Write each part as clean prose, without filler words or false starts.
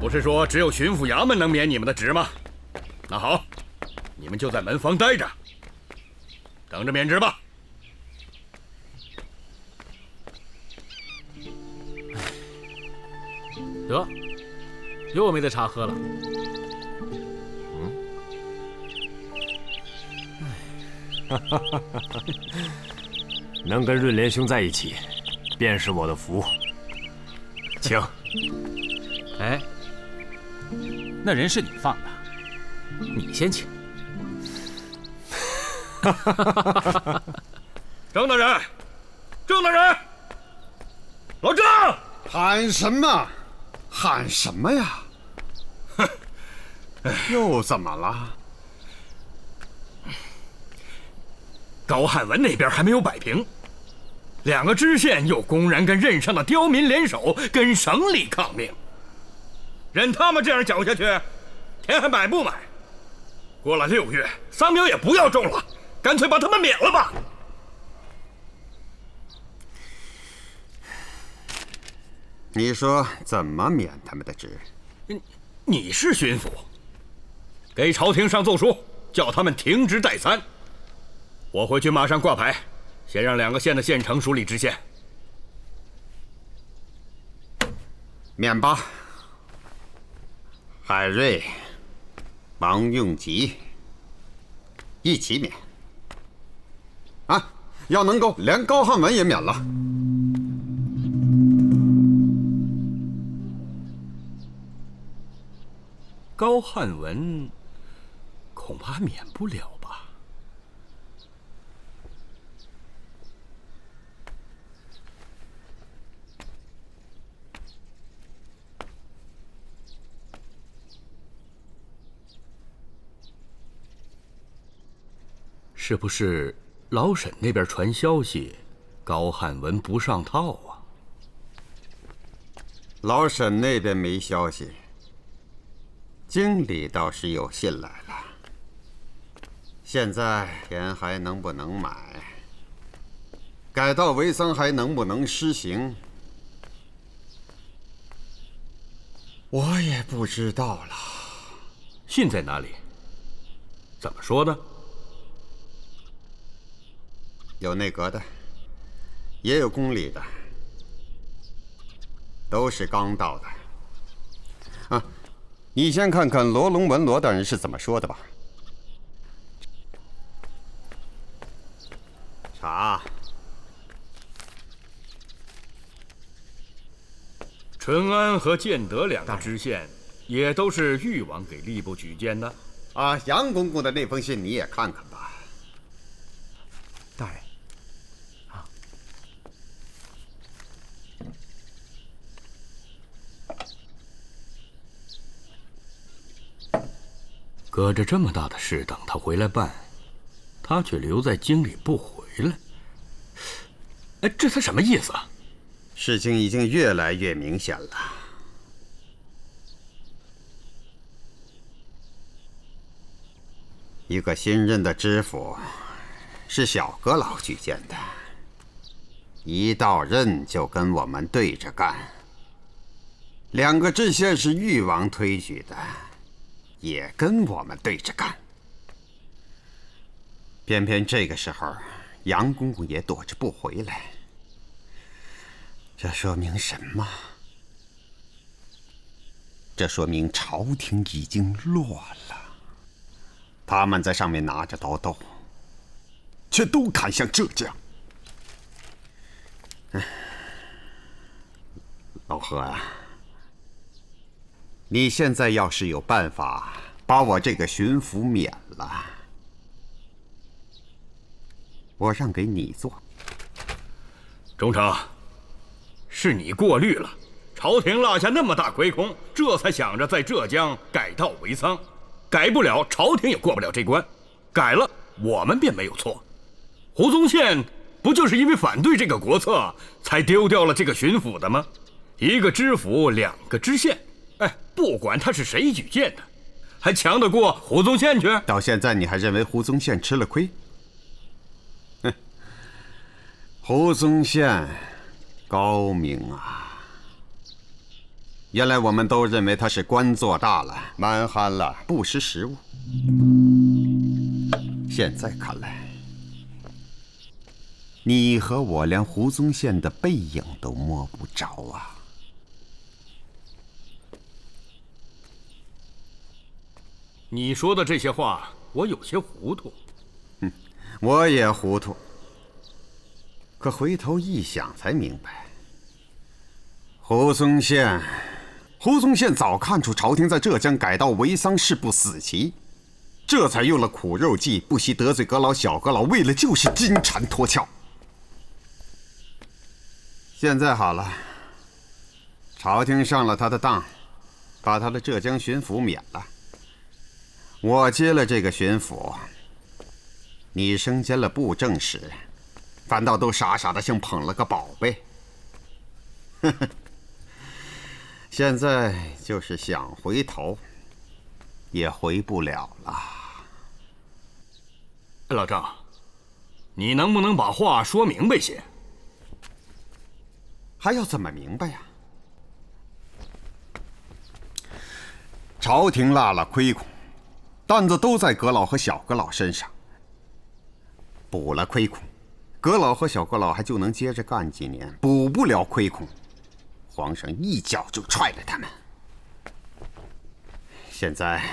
不是说只有巡抚衙门能免你们的职吗？那好，你们就在门房待着，等着免职吧。得，又没得茶喝了。能跟润莲兄在一起，便是我的福。请。哎，那人是你放的，你先请。郑大人，郑大人，老郑，喊什么？喊什么呀？哼，又怎么了？高汉文那边还没有摆平，2个知县又公然跟任上的刁民联手，跟省里抗命。任他们这样搅下去，田还买不买？过了6月，桑苗也不要种了，干脆把他们免了吧。你说怎么免他们的职？你是巡抚，给朝廷上奏书，叫他们停职待参。我回去马上挂牌，先让2个县的县城署理知县。免吧。海瑞、王用吉一起免。啊，要能够连高汉文也免了。高汉文恐怕免不了吧？是不是老沈那边传消息，高汉文不上套啊？老沈那边没消息，经理倒是有信来了。现在田还能不能买？改稻为桑还能不能施行？我也不知道了。信在哪里？怎么说的？有内阁的，也有宫里的，都是刚到的。啊，你先看看罗龙文罗大人是怎么说的吧。查。淳安和建德2个知县，也都是誉王给吏部举荐的。啊，杨公公的那封信你也看看吧。大人，搁着这么大的事等他回来办，他却留在京里不回来。哎，这他什么意思啊？事情已经越来越明显了。一个新任的知府是小阁老举荐的，一到任就跟我们对着干。2个知县是誉王推举的，也跟我们对着干。偏偏这个时候，杨公公也躲着不回来。这说明什么？这说明朝廷已经乱了，他们在上面拿着刀斗，却都砍向浙江。老何啊，你现在要是有办法把我这个巡抚免了，我让给你做。中丞，是你过虑了，朝廷落下那么大亏空，这才想着在浙江改稻为桑。改不了，朝廷也过不了这关；改了，我们便没有错。胡宗宪不就是因为反对这个国策，才丢掉了这个巡抚的吗？一个知府，2个知县，哎，不管他是谁举荐的，还强得过胡宗宪去？到现在你还认为胡宗宪吃了亏？哼，胡宗宪高明啊，原来我们都认为他是官做大了，蛮憨了，不识时务。现在看来，你和我连胡宗宪的背影都摸不着啊！你说的这些话，我有些糊涂。我也糊涂。可回头一想才明白，胡宗宪早看出朝廷在浙江改道为桑誓不死棋，这才用了苦肉计，不惜得罪阁老小阁老，为了就是金蝉脱壳。现在好了，朝廷上了他的当，把他的浙江巡抚免了，我接了这个巡抚，你升兼了布政使，反倒都傻傻的像捧了个宝贝。现在就是想回头，也回不了了。老张，你能不能把话说明白些？还要怎么明白呀？朝廷落了亏空，担子都在阁老和小阁老身上。补了亏空，阁老和小阁老还就能接着干几年；补不了亏空，皇上一脚就踹了他们。现在，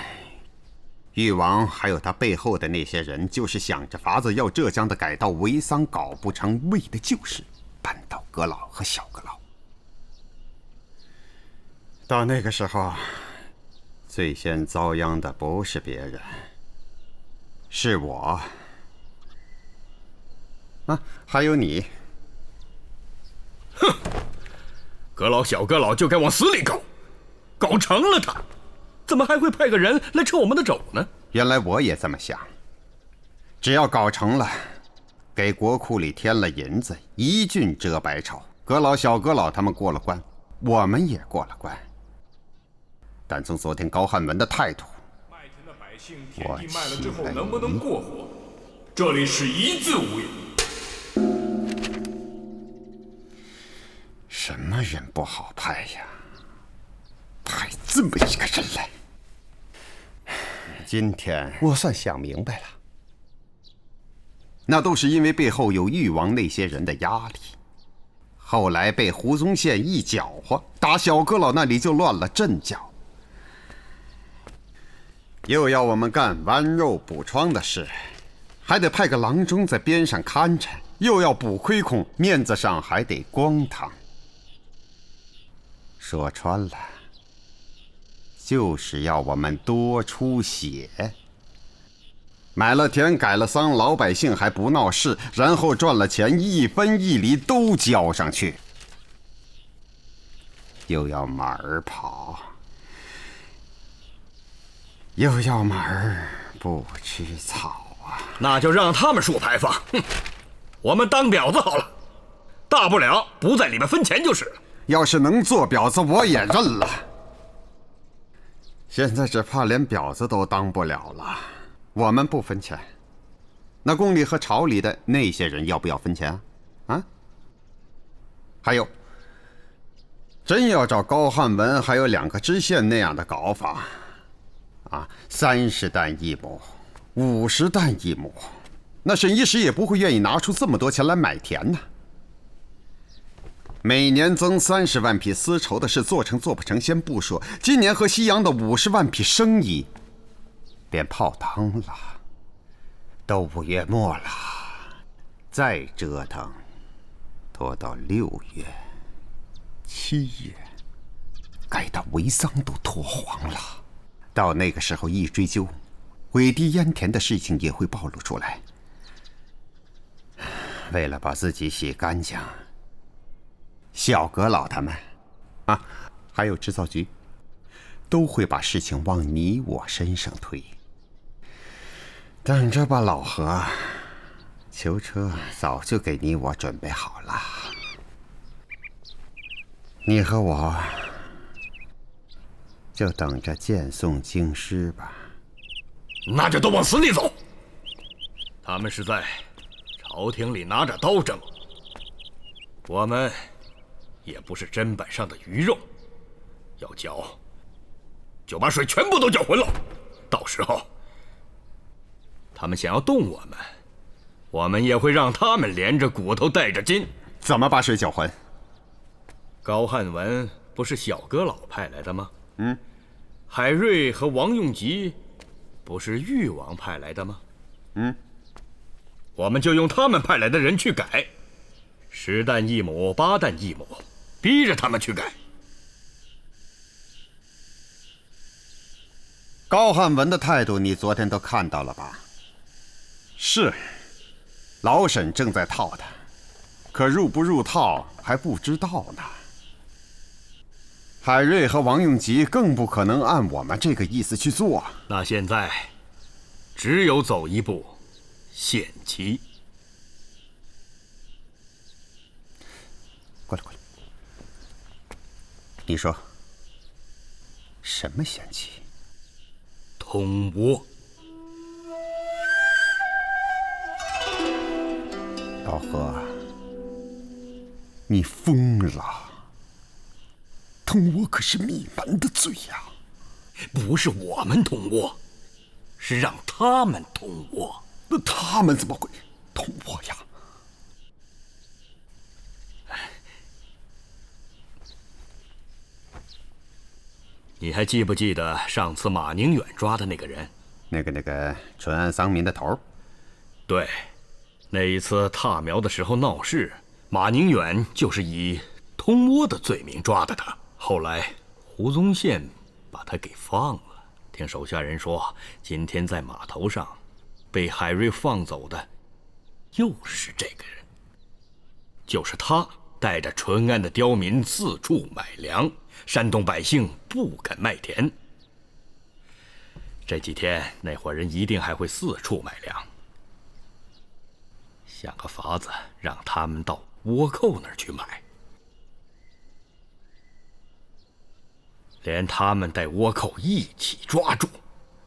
誉王还有他背后的那些人，就是想着法子要浙江的改道为桑搞不成，为的就是扳倒阁老和小阁老。到那个时候，最先遭殃的不是别人，是我。还有你。哼，阁老小阁老就该往死里搞，搞成了他，怎么还会派个人来扯我们的肘呢？原来我也这么想，只要搞成了，给国库里添了银子，一郡遮百丑，阁老小阁老他们过了关，我们也过了关。但从昨天高汉文的态度，麦田的百姓田地卖了之后能不能过活，这里是一字无有。什么人不好派呀？派这么一个人来。今天我算想明白了，那都是因为背后有誉王那些人的压力。后来被胡宗宪一搅和，打小阁老那里就乱了阵脚，又要我们干剜肉补疮的事，还得派个郎中在边上看着，又要补亏空，面子上还得光堂。说穿了，就是要我们多出血，买了田改了桑，老百姓还不闹事，然后赚了钱一分一厘都交上去，又要马儿跑，又要马儿不吃草啊！那就让他们竖牌坊，哼，我们当婊子好了，大不了不在里面分钱就是了。要是能做婊子，我也认了。现在只怕连婊子都当不了了。我们不分钱，那宫里和朝里的那些人要不要分钱啊？还有，真要照高汉文还有2个知县那样的搞法，30担1亩，50担1亩，那沈一时也不会愿意拿出这么多钱来买田呢。每年增30万匹丝绸的事做成做不成先不说，今年和西洋的50万匹生意便泡汤了。都5月末了，再折腾拖到6月、7月，改道为桑都拖黄了。到那个时候一追究，毁堤淹田的事情也会暴露出来。为了把自己洗干净，小阁老他们还有制造局，都会把事情往你我身上推。等着吧，老何，囚车早就给你我准备好了，你和我就等着见送京师吧。那就都往死里走。他们是在朝廷里拿着刀争，我们也不是砧板上的鱼肉，要搅，就把水全部都搅浑了。到时候，他们想要动我们，我们也会让他们连着骨头带着筋。怎么把水搅浑？高汉文不是小阁老派来的吗？嗯。海瑞和王用吉不是誉王派来的吗？嗯。我们就用他们派来的人去改，10担1亩，8担1亩，逼着他们去改。高汉文的态度你昨天都看到了吧？是，老沈正在套他，可入不入套还不知道呢。海瑞和王用吉更不可能按我们这个意思去做。那现在只有走一步，献棋。过来，你说什么献棋？通倭。老何，你疯了！通倭可是灭门的罪呀！不是我们通倭，是让他们通倭。那他们怎么会通倭呀？你还记不记得上次马宁远抓的那个人？那个淳安桑民的头？对，那一次踏苗的时候闹事，马宁远就是以通倭的罪名抓的他。后来胡宗宪把他给放了。听手下人说，今天在码头上被海瑞放走的又是这个人，就是他带着淳安的刁民四处买粮，煽动百姓不肯卖田。这几天那伙人一定还会四处买粮，想个法子让他们到倭寇那儿去买，连他们带倭寇一起抓住，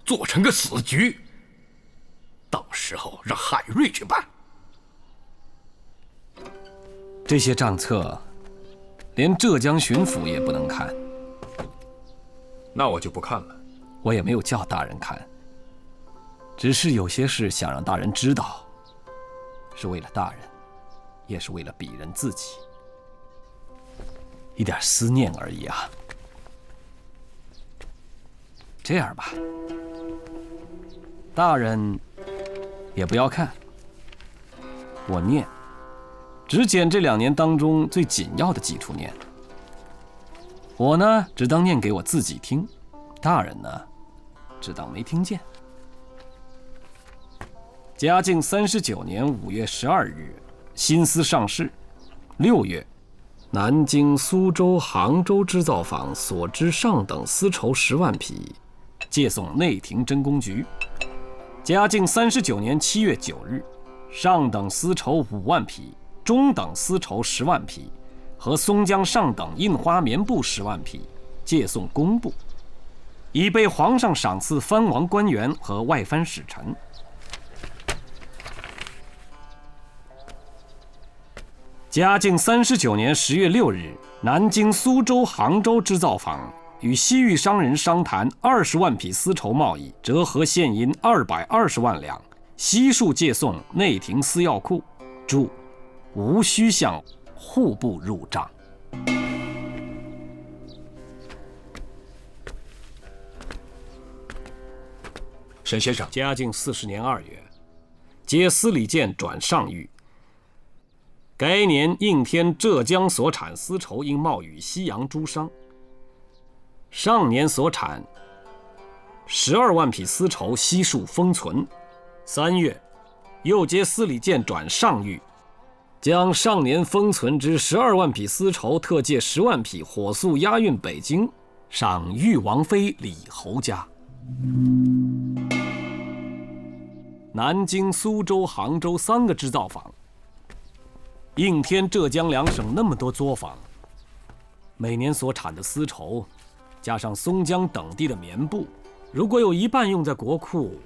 做成个死局，到时候让海瑞去办。这些账册连浙江巡抚也不能看，那我就不看了。我也没有叫大人看，只是有些事想让大人知道，是为了大人，也是为了鄙人自己，一点思念而已啊。这样吧，大人也不要看，我念，只捡这2年当中最紧要的几处念。我呢，只当念给我自己听，大人呢，只当没听见。嘉靖39年5月12日，新丝上市。6月，南京、苏州、杭州织造坊所织上等丝绸10万匹，借送内廷真公局。嘉靖39年7月9日，上等丝绸5万匹，中等丝绸10万匹和松江上等印花棉布10万匹，借送工部，已被皇上赏赐藩王官员和外藩使臣。嘉靖39年10月6日，南京、苏州、杭州织造坊与西域商人商谈20万匹丝绸贸易，折合现银220万两，悉数借送内廷司要库，注：无需向户部入账。沈先生，嘉靖40年2月，接司礼监转上谕。该年应天浙江所产丝绸应贸与西洋诸商，上年所产12万匹丝绸悉数封存。3月，又接司礼监转上谕，将上年封存之12万匹丝绸特借10万匹火速押运北京，赏裕王妃李侯家。南京、苏州、杭州3个织造坊，应天、浙江2省那么多作坊，每年所产的丝绸，加上松江等地的棉布，如果有一半用在国库，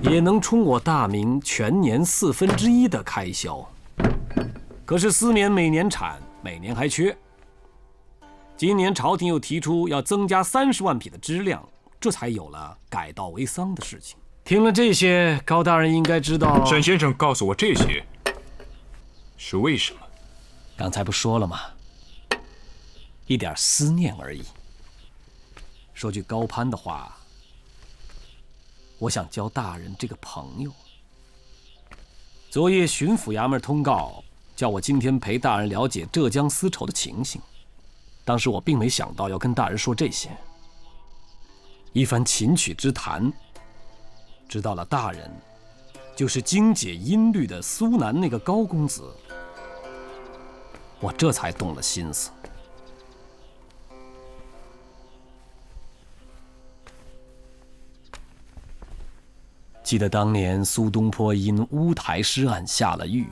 也能充我大明全年1/4的开销。可是丝棉每年产，每年还缺。今年朝廷又提出要增加30万匹的支量，这才有了改稻为桑的事情。听了这些，高大人应该知道。沈先生告诉我这些是为什么？刚才不说了吗？一点思念而已。说句高攀的话，我想交大人这个朋友。昨夜巡抚衙门通告，叫我今天陪大人了解浙江丝绸的情形。当时我并没想到要跟大人说这些。一番琴曲之谈，知道了大人就是精解音律的苏南那个高公子，我这才动了心思。记得当年苏东坡因乌台诗案下了狱，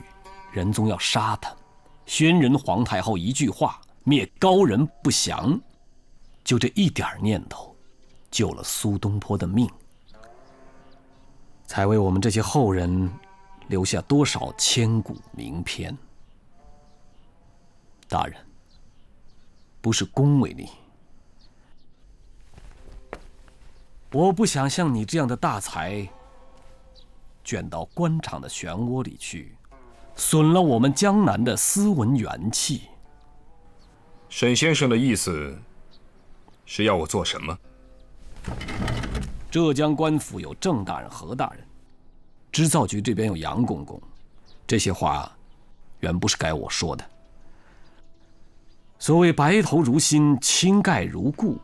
仁宗要杀他，宣仁皇太后一句话，灭高人不祥，就这一点念头，救了苏东坡的命，才为我们这些后人留下多少千古名篇。大人，不是恭维你，我不想像你这样的大才卷到官场的漩涡里去，损了我们江南的斯文元气。沈先生的意思是要我做什么？浙江官府有郑大人、何大人，织造局这边有杨公公，这些话原不是该我说的。所谓白头如新，青盖如故。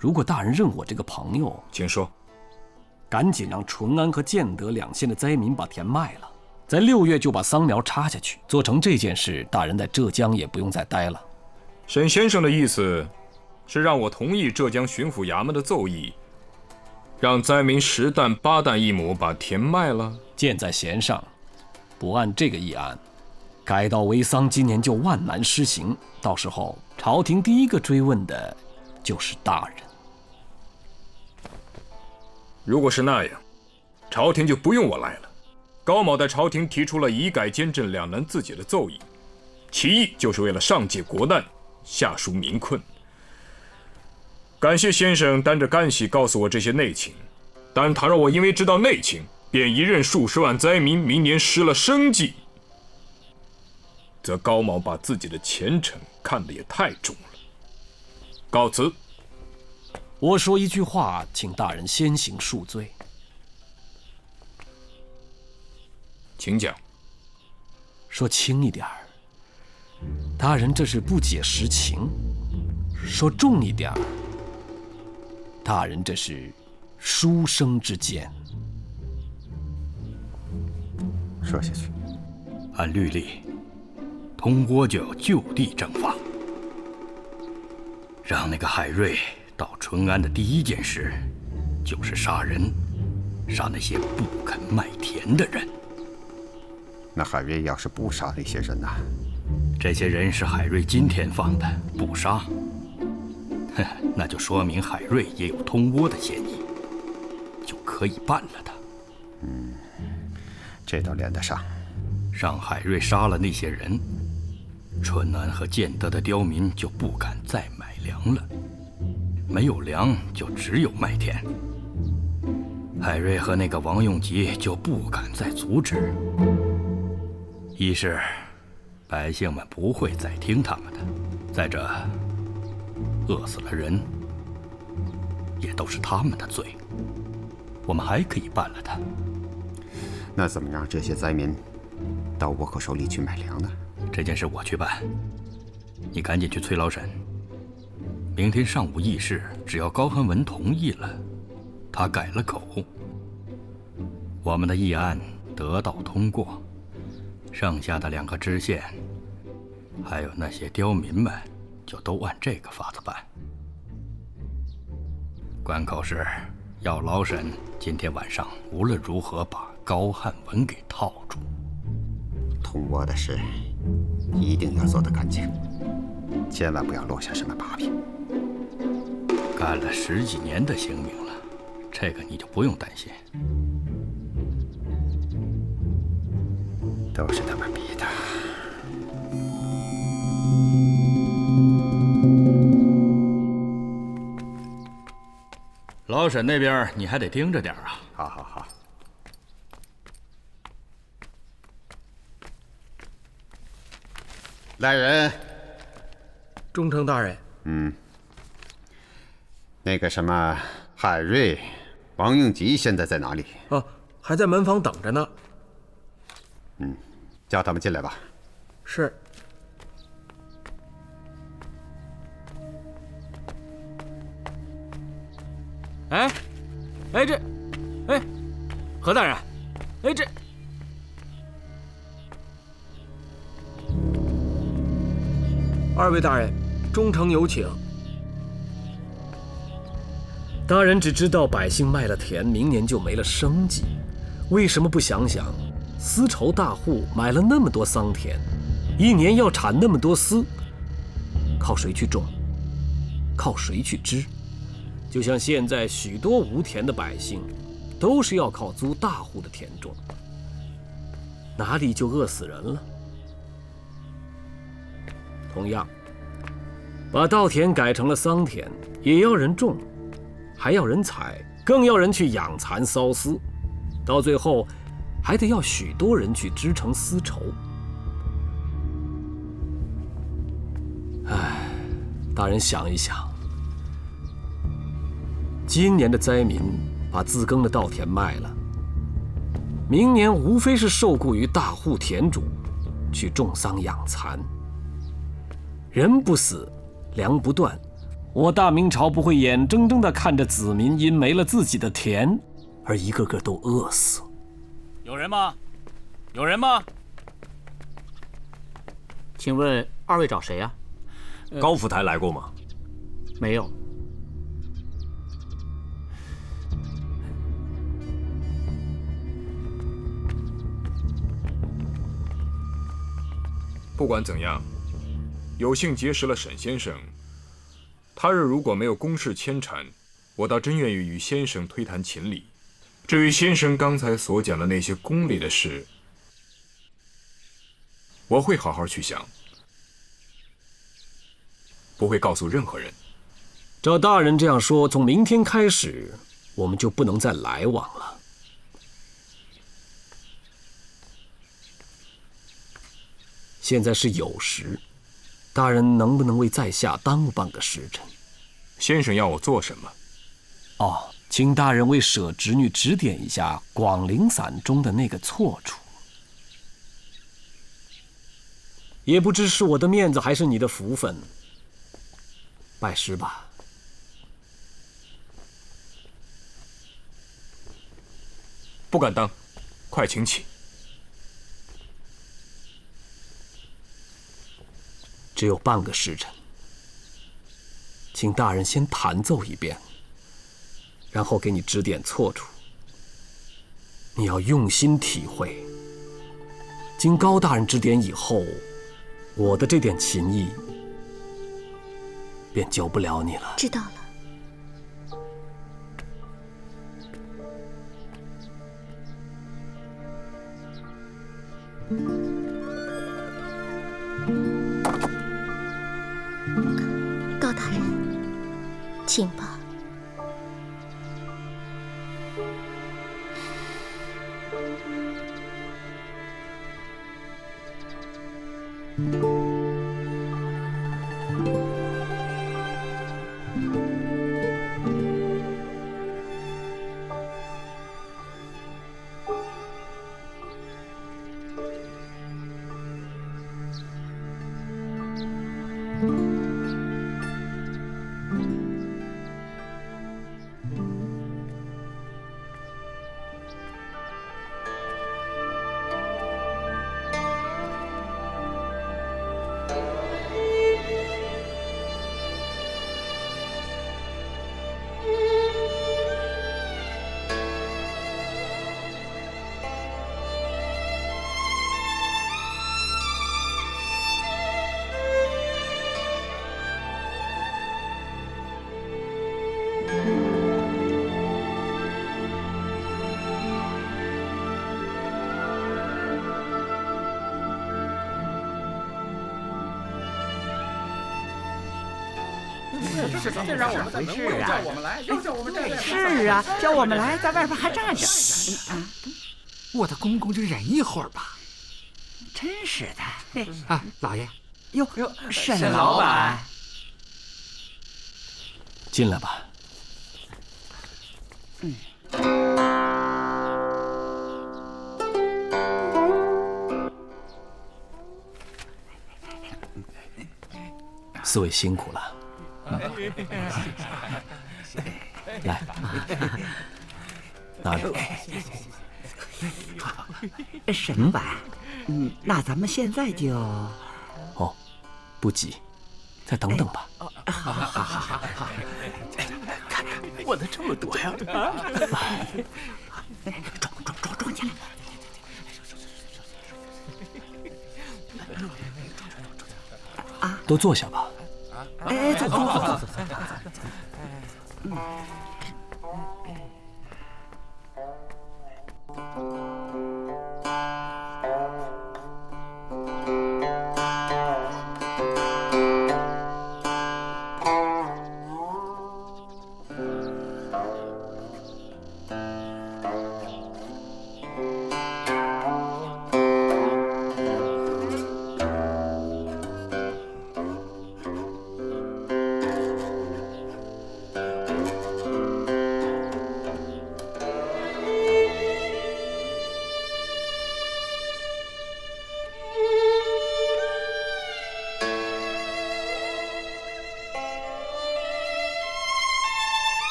如果大人认我这个朋友，请说。赶紧让淳安和建德2县的灾民把田卖了，在6月就把桑苗插下去。做成这件事，大人在浙江也不用再待了。沈先生的意思是让我同意浙江巡抚衙门的奏议，让灾民10担8担一亩把田卖了？箭在弦上，不按这个议案，改稻为桑今年就万难施行，到时候朝廷第一个追问的就是大人。如果是那样，朝廷就不用我来了。高某在朝廷提出了以改监镇两难自解的奏议，其意就是为了上解国难，下纾民困。感谢先生担着干系告诉我这些内情，但倘若我因为知道内情，便一任数10万灾民明年失了生计，则高某把自己的前程看得也太重了。告辞。我说一句话，请大人先行恕罪。请讲。说轻一点儿，大人这是不解实情；说重一点儿，大人这是书生之见。说下去。按律例，通波就要就地正法，让那个海瑞到淳安的第一件事，就是杀人，杀那些不肯卖田的人。那海瑞要是不杀那些人呢？这些人是海瑞今天放的，不杀，那就说明海瑞也有通倭的嫌疑，就可以办了他。这倒连得上。让海瑞杀了那些人，淳安和建德的刁民就不敢再买粮了。没有粮，就只有麦田。海瑞和那个王用吉就不敢再阻止。一是百姓们不会再听他们的，再者饿死了人，也都是他们的罪。我们还可以办了他。那怎么让这些灾民到倭寇手里去买粮呢？这件事我去办，你赶紧去催老沈。明天上午议事，只要高汉文同意了，他改了口，我们的议案得到通过，剩下的2个知县，还有那些刁民们，就都按这个法子办。关口是要老沈今天晚上无论如何把高汉文给套住。通倭的事一定要做得干净，千万不要落下什么把柄。干了10几年的刑名了，这个你就不用担心。都是他们逼的。老沈那边你还得盯着点啊。好好好。来人。忠诚大人。那个什么，海瑞、王应吉现在在哪里？啊，还在门房等着呢。叫他们进来吧。是。哎，何大人，二位大人，忠诚有请。大人只知道百姓卖了田，明年就没了生计，为什么不想想，丝绸大户买了那么多桑田，一年要产那么多丝，靠谁去种？靠谁去织？就像现在许多无田的百姓，都是要靠租大户的田种，哪里就饿死人了？同样，把稻田改成了桑田，也要人种，还要人采，更要人去养蚕缫丝，到最后还得要许多人去织成丝绸。唉，大人想一想，今年的灾民把自耕的稻田卖了，明年无非是受雇于大户田主，去种桑养蚕。人不死，粮不断，我大明朝不会眼睁睁地看着子民因没了自己的田，而一个个都饿死。有人吗？有人吗？请问二位找谁呀？高福台来过吗？没有。不管怎样，有幸结识了沈先生。他日如果没有公事牵缠，我倒真愿意与先生推谈情理。至于先生刚才所讲的那些宫里的事，我会好好去想，不会告诉任何人。照大人这样说，从明天开始，我们就不能再来往了。现在是酉时，大人能不能为在下耽误半个时辰？先生要我做什么？哦，请大人为舍侄女指点一下《广陵散》中的那个错处。也不知是我的面子还是你的福分，拜师吧。不敢当，快请起。只有半个时辰，请大人先弹奏一遍，然后给你指点错处。你要用心体会。经高大人指点以后，我的这点琴艺便救不了你了。知道了。高大人，请吧。这让我们怎么回事啊？叫我们来，又叫我们站在。是啊，叫我们来，在外边还站着。我的公公就忍一会儿吧。真是的。啊，老爷。哟，沈老板，进来吧。四位辛苦了。来，拿着。沈老板，那咱们现在就……哦，不急，再等等吧。好，看着我的这么多呀！装起来。都坐下吧。哎，坐。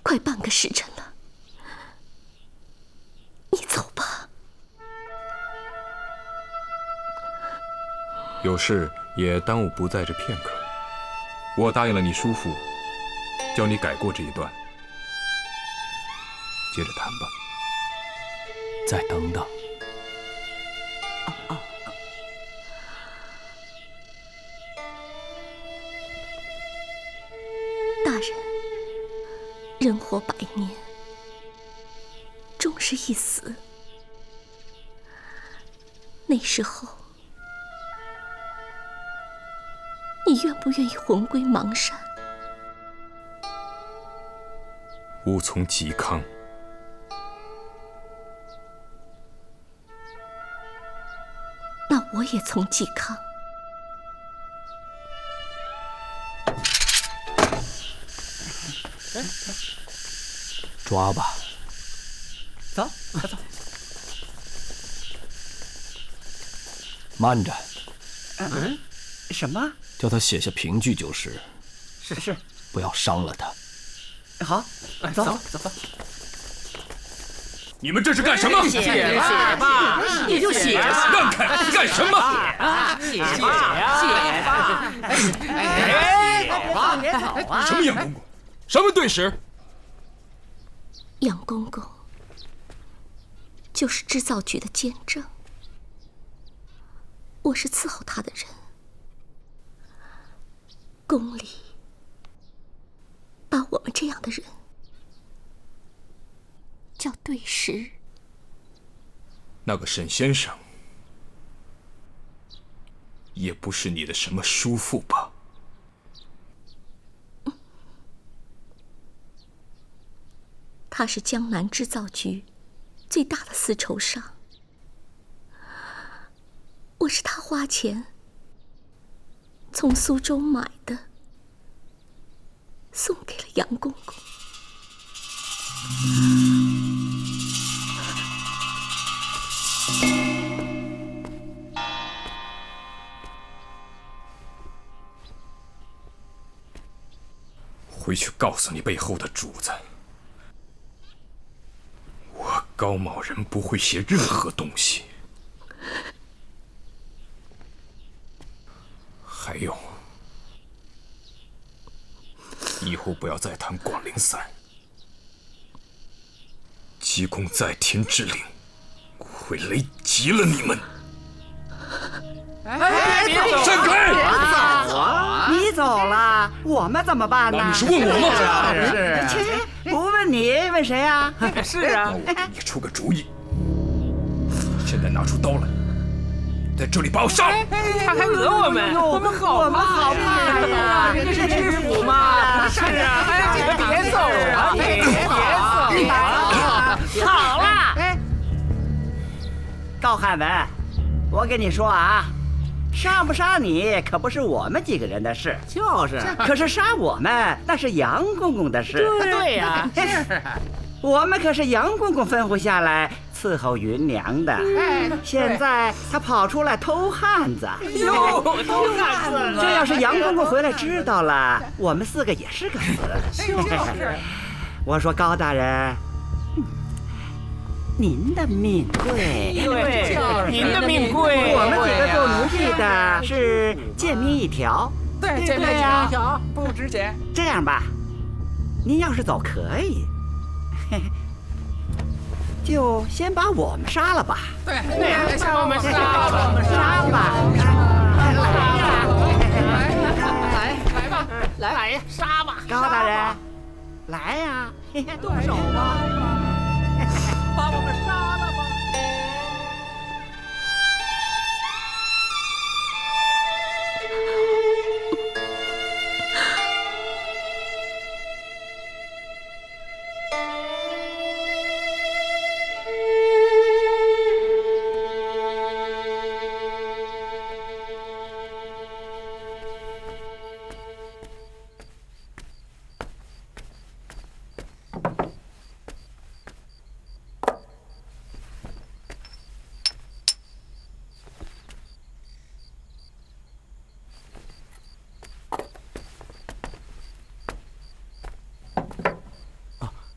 快半个时辰了，你走吧。有事也耽误不在这片刻。我答应了你叔父，叫你改过这一段，接着谈吧。再等等。大人，人活100年，终是一死。那时候，你愿不愿意魂归邙山？吾从嵇康。那我也从嵇康。抓吧。走。慢着。什么？叫他写下凭据就是。是。不要伤了他。好，走。你们这是干什么？写吧，你就写吧。让开！干什么？写吧。什么杨公公？什么对史？杨公公就是织造局的监正，我是伺候他的人。宫里把我们这样的人叫对史。那个沈先生也不是你的什么叔父吧？他是江南织造局最大的丝绸商，我是他花钱从苏州买的，送给了杨公公。回去告诉你背后的主子，我高某人不会写任何东西。还有，以后不要再谈广陵散，济公在天之灵，会雷击了你们！哎，别走！闪开！走啊！你走了，我们怎么办呢？那你是问我吗？是。切，不问你，问谁啊？是啊。你出个主意。现在拿出刀来，在这里把我杀了！他还讹我们，我们好怕呀！人家是知府嘛。是啊，哎，你们别走啊！你别走啊！好了，高汉文，我跟你说啊，杀不杀你可不是我们几个人的事，就是。可是杀我们那是杨公公的事。对呀，我们可是杨公公吩咐下来伺候芸娘的。现在他跑出来偷汉子，偷汉子！这要是杨公公回来知道了，我们4个也是个死。我说高大人，您的命贵，对，您的命贵。我们几个做奴婢的是贱命一条，对，贱命一条不值钱。这样吧，您要是走可以，就先把我们杀了吧。对，把我们杀了，杀吧！来吧，来呀，杀吧！高大人，来呀，动手吧！把我们杀了吧！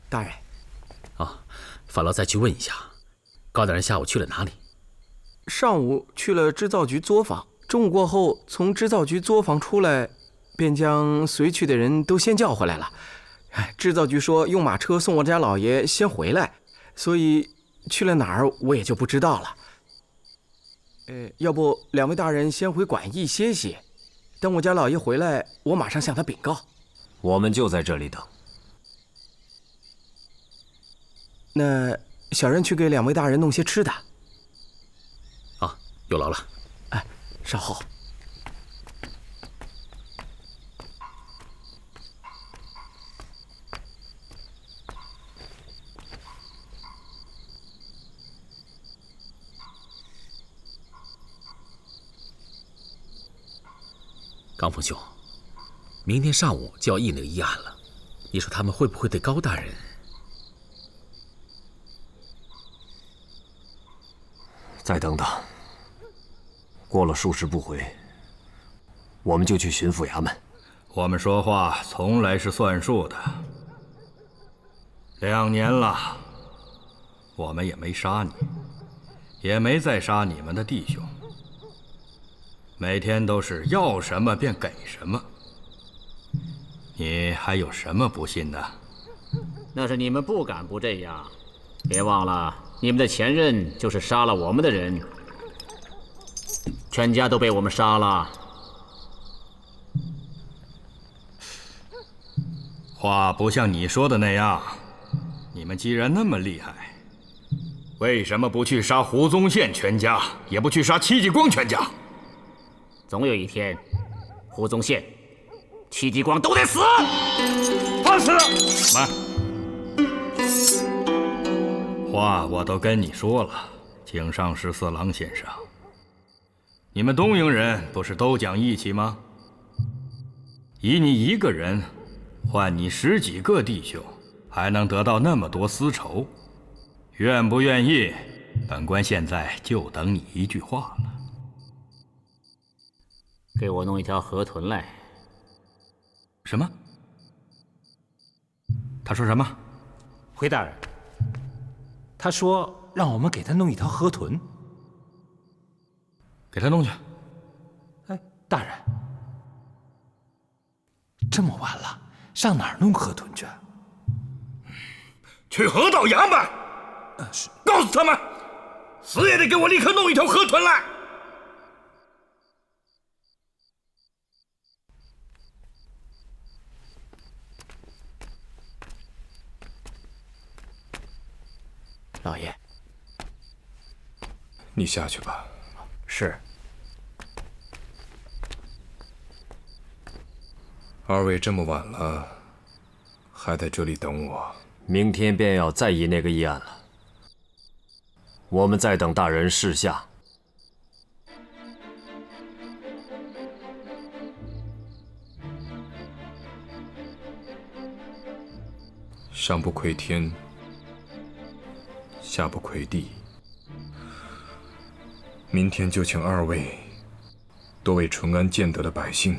大人，法老再去问一下，高大人下午去了哪里？上午去了织造局作坊，中午过后从织造局作坊出来，便将随去的人都先叫回来了。织造局说用马车送我家老爷先回来，所以去了哪儿我也就不知道了。要不2位大人先回馆驿歇歇，等我家老爷回来，我马上向他禀告。我们就在这里等。那小人去给2位大人弄些吃的。有劳了。稍后。刚峰兄，明天上午就要议那个议案了，你说他们会不会对高大人？再等等，过了数时不回，我们就去巡抚衙门。我们说话从来是算数的。2年了，我们也没杀你，也没再杀你们的弟兄，每天都是要什么便给什么。你还有什么不信的？那是你们不敢不这样。别忘了，你们的前任就是杀了我们的人，全家都被我们杀了。话不像你说的那样。你们既然那么厉害，为什么不去杀胡宗宪全家，也不去杀戚继光全家？总有一天，胡宗宪、戚继光都得死。放肆！慢。话我都跟你说了，井上14郎先生，你们东瀛人不是都讲义气吗？以你一个人换你10几个弟兄，还能得到那么多丝绸，愿不愿意？本官现在就等你一句话了。给我弄一条河豚来。什么？他说什么？回大人，他说让我们给他弄一条河豚。给他弄去。大人，这么晚了，上哪儿弄河豚去？去河道衙门。告诉他们，死也得给我立刻弄一条河豚来。老爷，你下去吧。是。二位这么晚了，还在这里等我？明天便要再议那个议案了。我们在等大人示下。上不愧天，下不愧地。明天就请二位多为淳安建德的百姓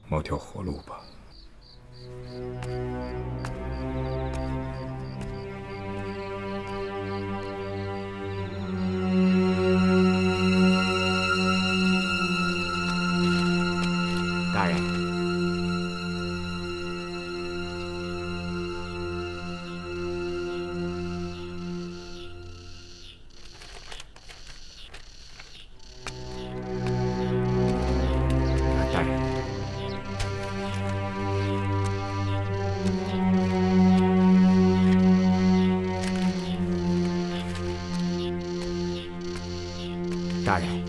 谋条活路吧。大人，大人，大人。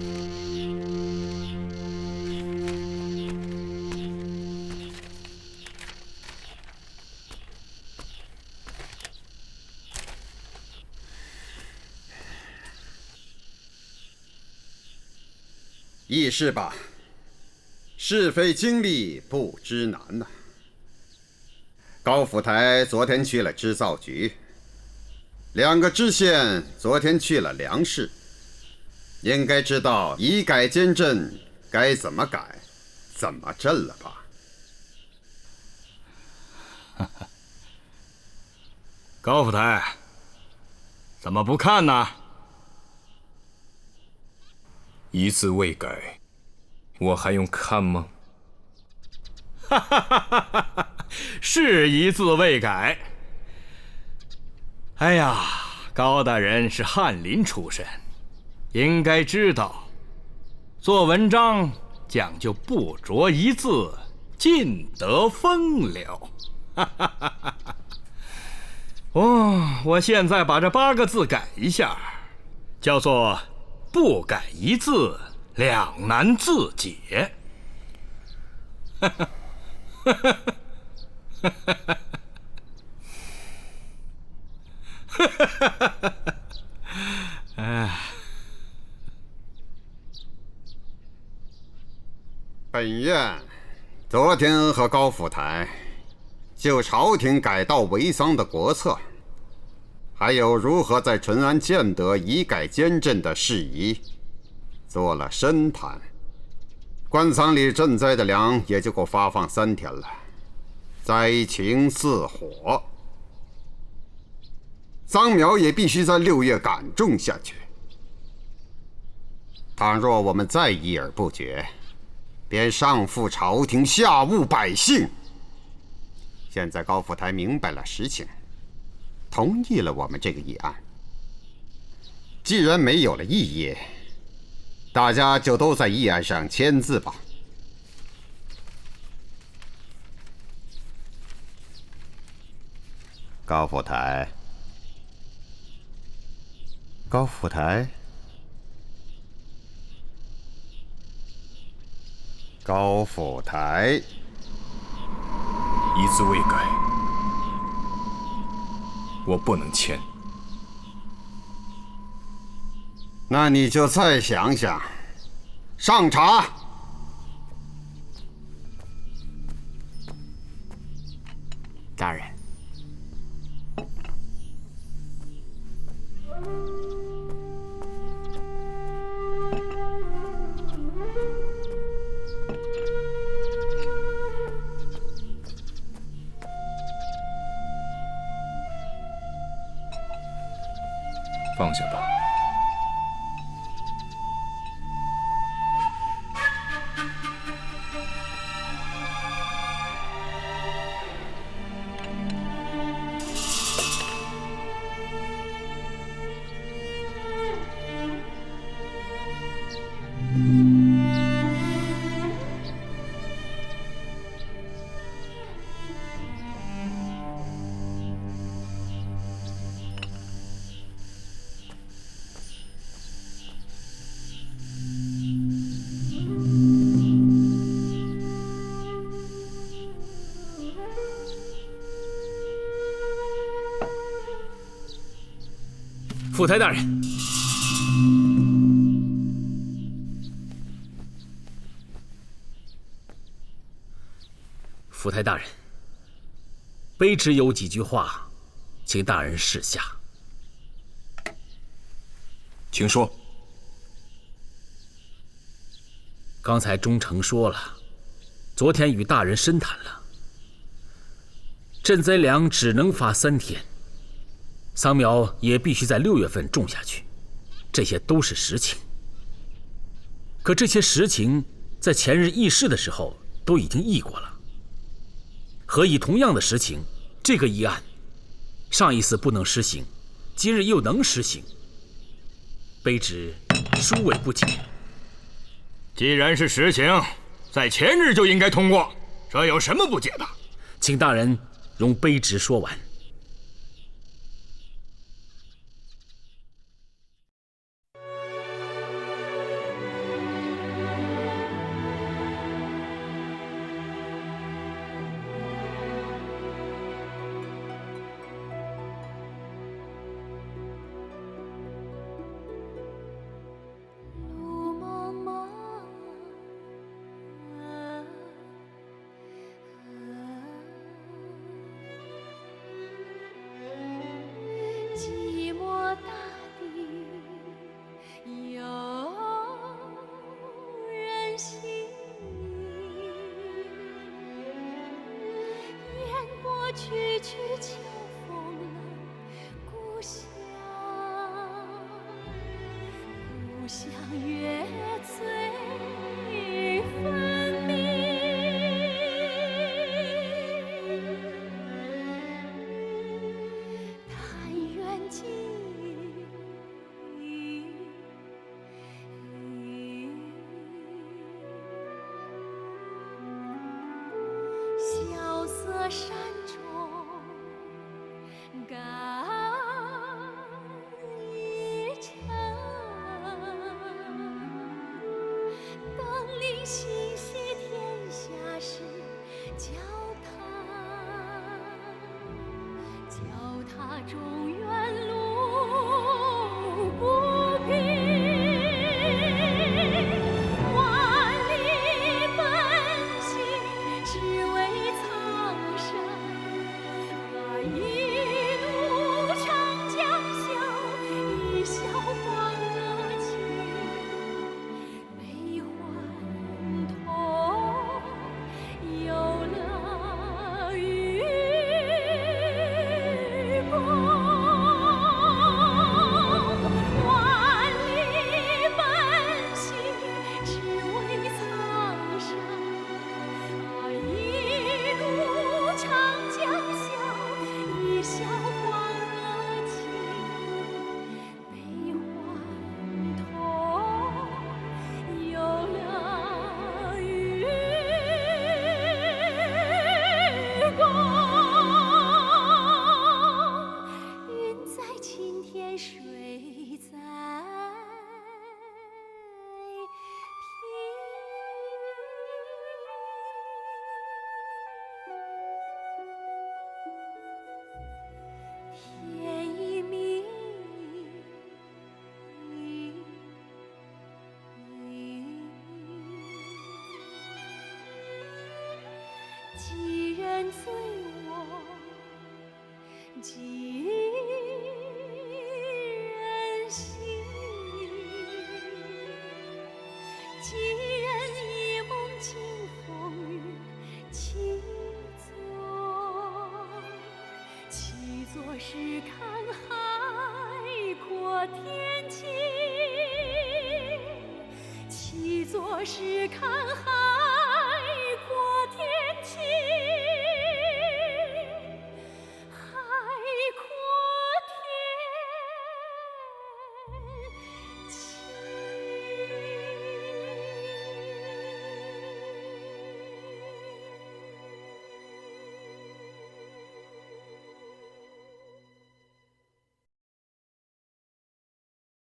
议事吧，是非经历不知难呐。高府台昨天去了织造局，2个知县昨天去了粮市，应该知道以改监镇该怎么改，怎么镇了吧？高府台，怎么不看呢？一字未改，我还用看吗？是一字未改。哎呀，高大人是翰林出身，应该知道，做文章讲究不着一字，尽得风流。我现在把这8个字改一下，叫做不改一字，两难自解。本院昨天和高府台就朝廷改道为丧的国策，还有如何在淳安建德以改监镇的事宜做了深谈。官仓里赈灾的粮也就够发放3天了，灾情似火，桑苗也必须在6月赶种下去。倘若我们再议而不决，便上负朝廷，下误百姓。现在高府台明白了实情，同意了我们这个议案。既然没有了异议，大家就都在议案上签字吧。高府台，高府台，高府台，一字未改，我不能签。那你就再想想，上茶。大人，放下吧。府台大人，府台大人，卑职有几句话，请大人示下。请说。刚才忠诚说了，昨天与大人深谈了，赈灾粮只能发3天，桑苗也必须在6月份种下去，这些都是实情。可这些实情在前日议事的时候都已经议过了，何以同样的实情，这个议案上一次不能施行，今日又能施行？卑职殊为不解。既然是实情，在前日就应该通过，这有什么不解的？请大人容卑职说完。曲曲秋风了故乡，故乡月翠分明。但愿记萧瑟山中感一程，登临心系天下事，脚踏中原路不平，万里奔行，只为苍生。一路长江笑，一笑欢乐情，悲欢痛，有乐与共。万里奔行，只为苍生。一路长江笑，一笑欢乐情，悲欢痛，有乐与共。云在青天，水在天一明，几人醉卧，几人醒，几人一梦惊风雨，七座是看海阔天晴，七座是看海。